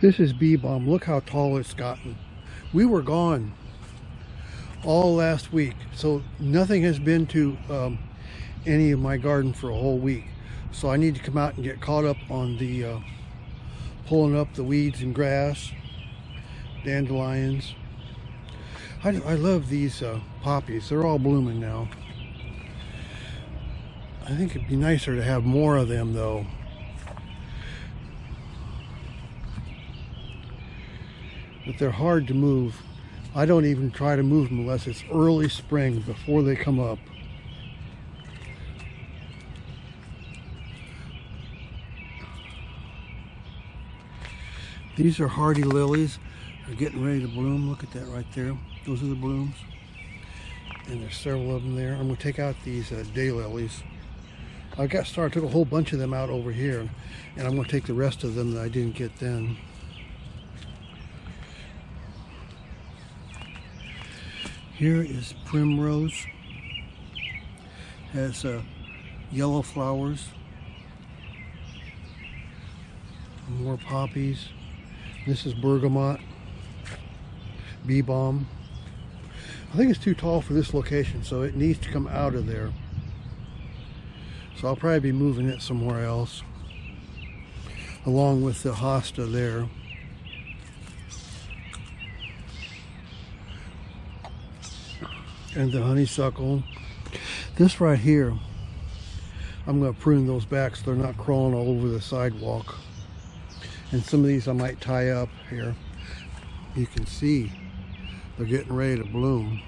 This is bee balm. Look how tall it's gotten. We were gone all last week, so nothing has been to any of my garden for a whole week. So I need to come out and get caught up on the pulling up the weeds and grass, dandelions. I love these poppies. They're all blooming now. I think it'd be nicer to have more of them though. But they're hard to move. I don't even try to move them unless it's early spring before they come up. These are hardy lilies. They're getting ready to bloom. Look at that right there. Those are the blooms. And there's several of them there. I'm going to take out these daylilies. I got started, took a whole bunch of them out over here. And I'm going to take the rest of them that I didn't get then. Here is primrose. Has yellow flowers. More poppies. This is bergamot. Bee balm. I think it's too tall for this location, so it needs to come out of there. So I'll probably be moving it somewhere else, along with the hosta there. And the honeysuckle. This right here, I'm going to prune those back so they're not crawling all over the sidewalk. And some of these I might tie up here. You can see they're getting ready to bloom.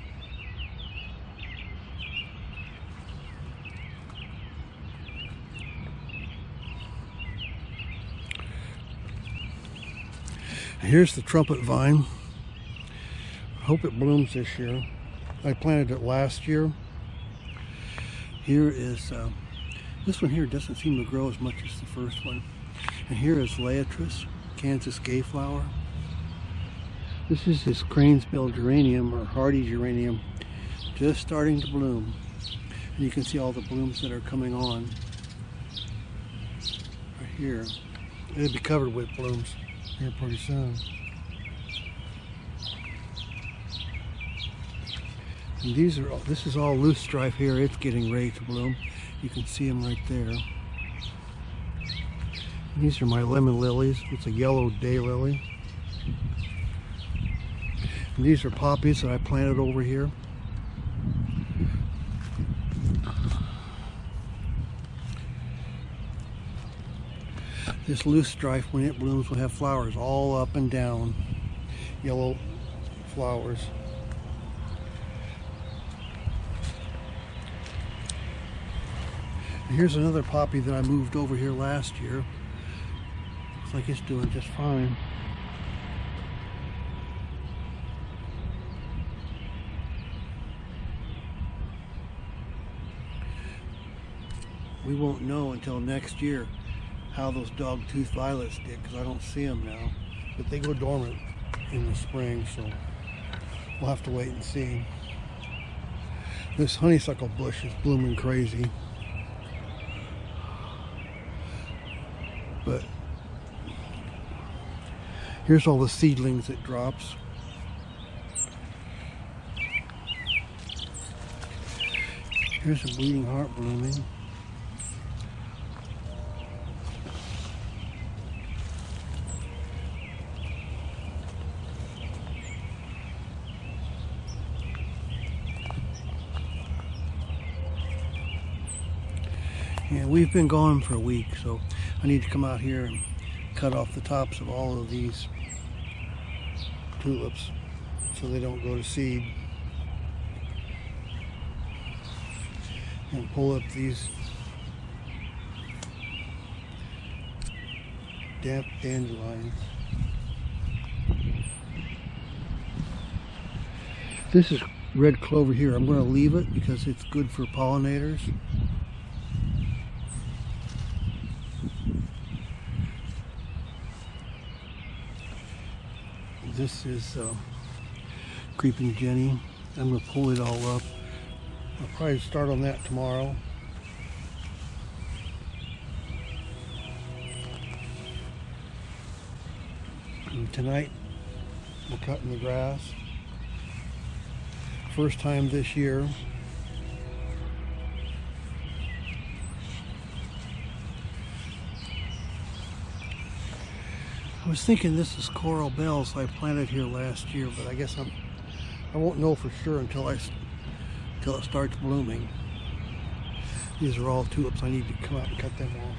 Here's the trumpet vine. I hope it blooms this year. I planted it last year. Here is, this one here doesn't seem to grow as much as the first one. And here is Laetris, Kansas Gayflower. This is this Cranesbill Geranium or hardy geranium, just starting to bloom. And you can see all the blooms that are coming on right here. It'll be covered with blooms here pretty soon. And these are, this is all loose strife here. It's getting ready to bloom. You can see them right there. And these are my lemon lilies. It's a yellow daylily. And these are poppies that I planted over here. This loose strife, when it blooms, will have flowers all up and down. Yellow flowers. And here's another poppy that I moved over here last year. Looks like it's doing just fine. We won't know until next year how those dog-tooth violets did, because I don't see them now. But they go dormant in the spring, so we'll have to wait and see. This honeysuckle bush is blooming crazy. But here's all the seedlings it drops. Here's a bleeding heart blooming. And we've been gone for a week, so I need to come out here and cut off the tops of all of these tulips so they don't go to seed. And pull up these damp dandelions. This is red clover here. I'm going to leave it because it's good for pollinators. This is Creeping Jenny. I'm going to pull it all up. I'll probably start on that tomorrow. And tonight we're cutting the grass. First time this year. I was thinking this is coral bells I planted here last year, but I guess I won't know for sure until it starts blooming. These are all tulips. I need to come out and cut them off.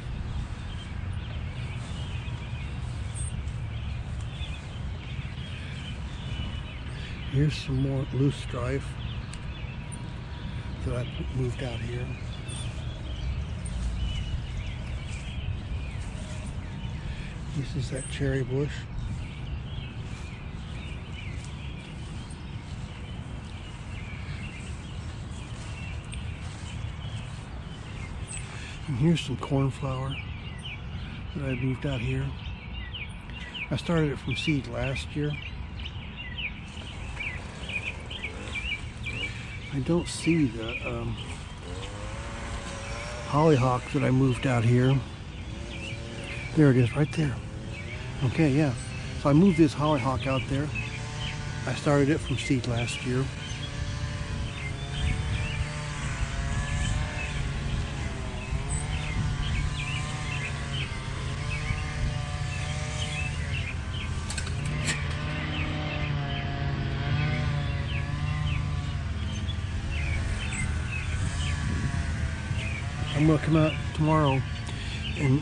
Here's some more loose strife that I moved out here. This is that cherry bush. And here's some cornflower that I moved out here. I started it from seed last year. I don't see the hollyhock that I moved out here. There it is, right there. Okay, yeah. So I moved this hollyhock out there. I started it from seed last year. I'm going to come out tomorrow and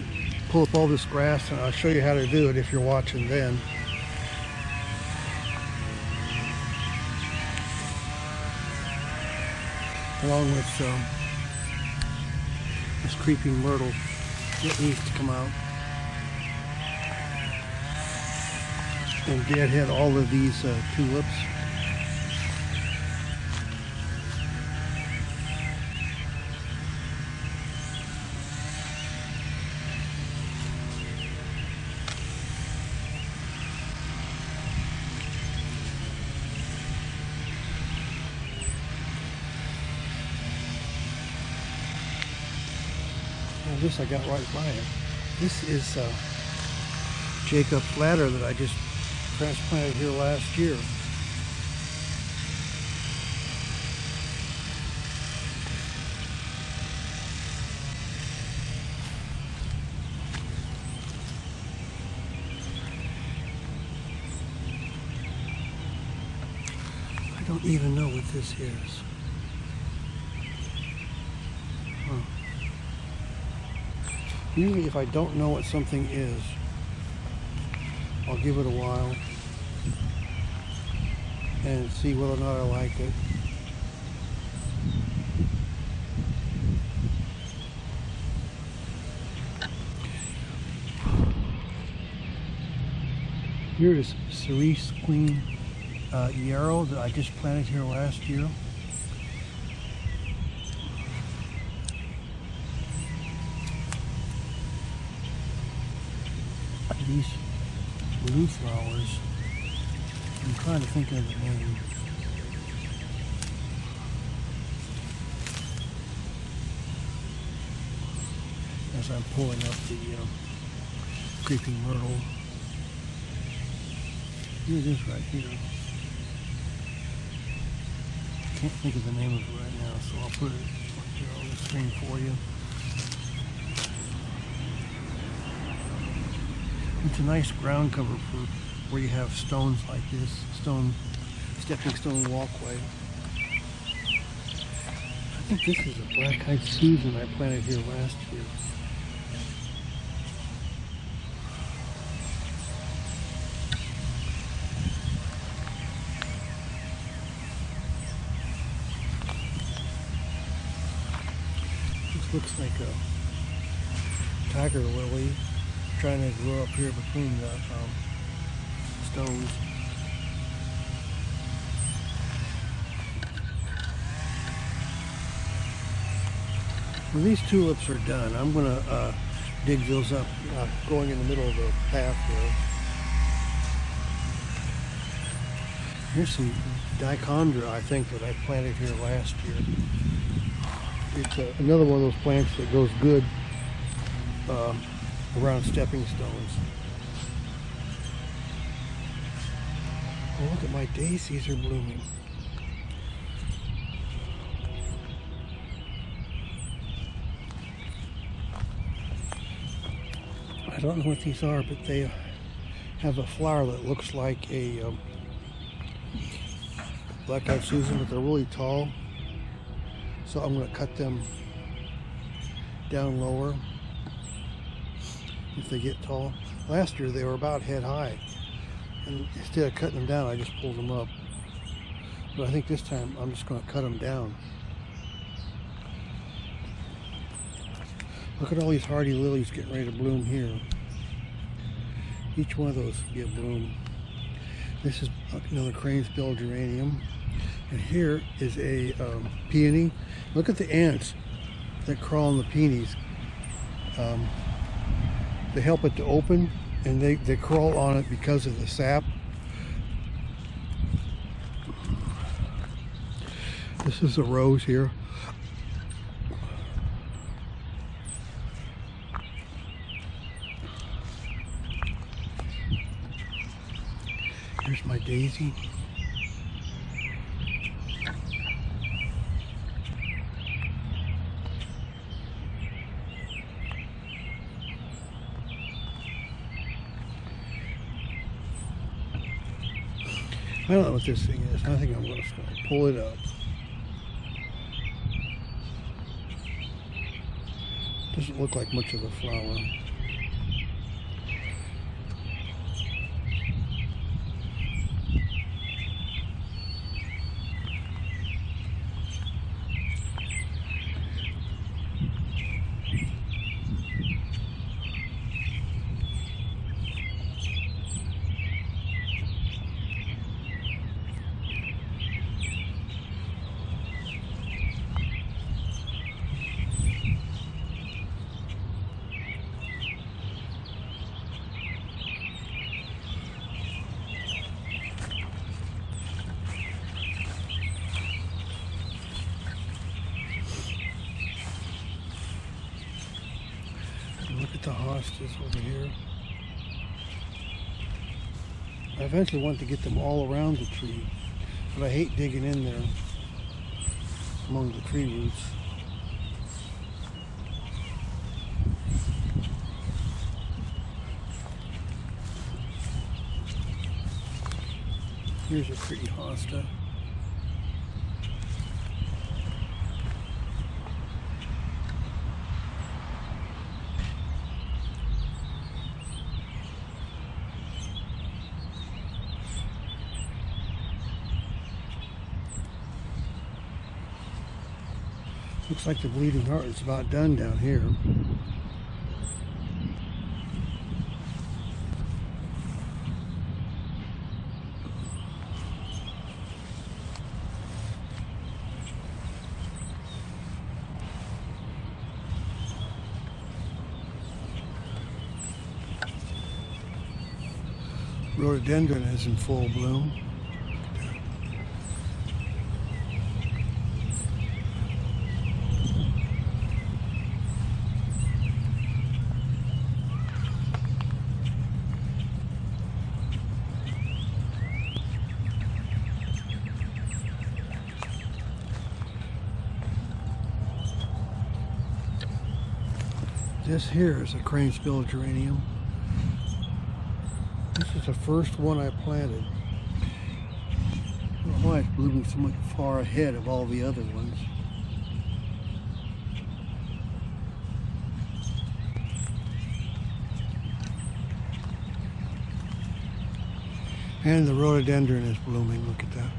pull up all this grass, and I'll show you how to do it if you're watching then. Along with this creeping myrtle that needs to come out. And deadhead all of these tulips. This I got right by it. This is Jacob's ladder that I just transplanted here last year. I don't even know what this is. Huh. Usually if I don't know what something is, I'll give it a while and see whether or not I like it. Here is cerise queen yarrow that I just planted here last year. These blue flowers, I'm trying to think of the name. As I'm pulling up the creeping myrtle. Here it is right here. I can't think of the name of it right now, so I'll put it here on the screen for you. It's a nice ground cover for where you have stones like this, stepping stone walkway. I think this is a black-eyed Susan I planted here last year. This looks like a tiger lily trying to grow up here between the stones. When these tulips are done, I'm going to dig those up, going in the middle of the path here. Here's some dichondra, I think, that I planted here last year. It's another one of those plants that goes good around stepping stones. Oh, look at my daisies are blooming. I don't know what these are, but they have a flower that looks like a black-eyed Susan, but they're really tall. So I'm going to cut them down lower if they get tall. Last year they were about head high, and instead of cutting them down, I just pulled them up. But I think this time I'm just going to cut them down. Look at all these hardy lilies getting ready to bloom here. Each one of those will be a bloom. This is another Cranesbill Geranium. And here is a peony. Look at the ants that crawl on the peonies. They help it to open, and they crawl on it because of the sap. This is a rose here. Here's my daisy. I don't know what this thing is. I think I'm going to pull it up. Doesn't look like much of a flower. Look at the hostas over here. I eventually want to get them all around the tree, but I hate digging in there among the tree roots. Here's a pretty hosta. Looks like the bleeding heart is about done down here. Rhododendron is in full bloom. This here is a Cranesbill Geranium. This is the first one I planted. I don't know why it's blooming so much far ahead of all the other ones. And the rhododendron is blooming, look at that.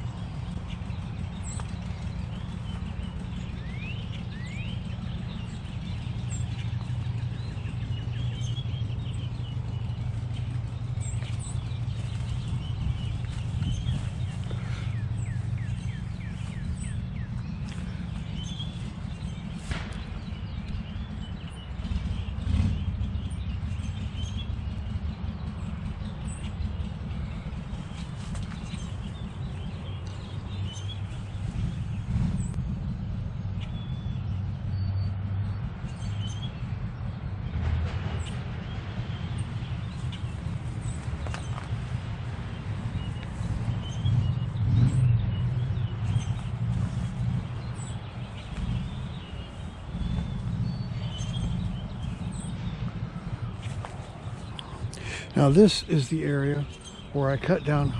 Now this is the area where I cut down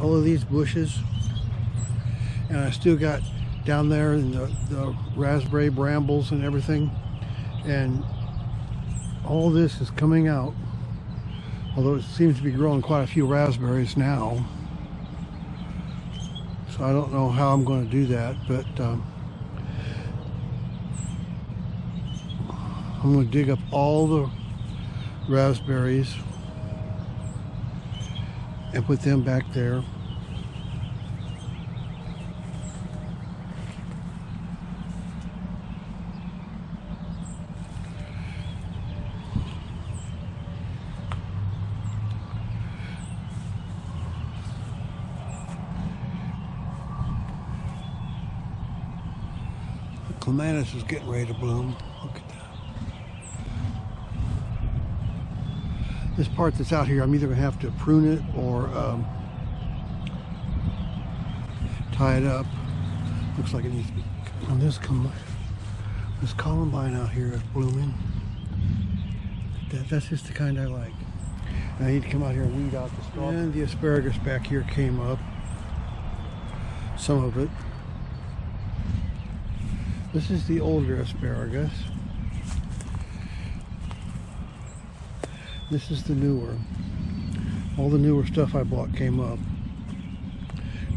all of these bushes, and I still got down there in the raspberry brambles and everything, and all this is coming out, although it seems to be growing quite a few raspberries now. So I don't know how I'm going to do that, but I'm going to dig up all the raspberries and put them back there. The clematis is getting ready to bloom. Look at that. This part that's out here, I'm either going to have to prune it or tie it up. Looks like it needs to be. On this columbine out here is blooming. That's just the kind I like. And I need to come out here and weed out the strawberry. And the asparagus back here came up. Some of it. This is the older asparagus. This is the newer. All the newer stuff I bought came up.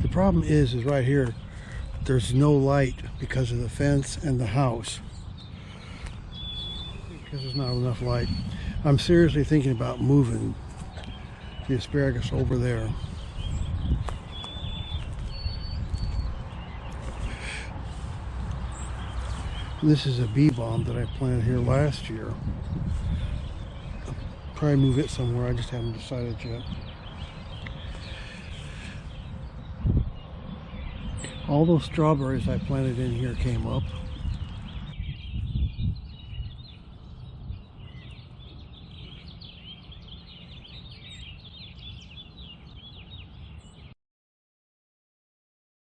The problem is right here, there's no light because of the fence and the house. Because there's not enough light. I'm seriously thinking about moving the asparagus over there. This is a bee balm that I planted here last year. Probably move it somewhere, I just haven't decided yet. All those strawberries I planted in here came up.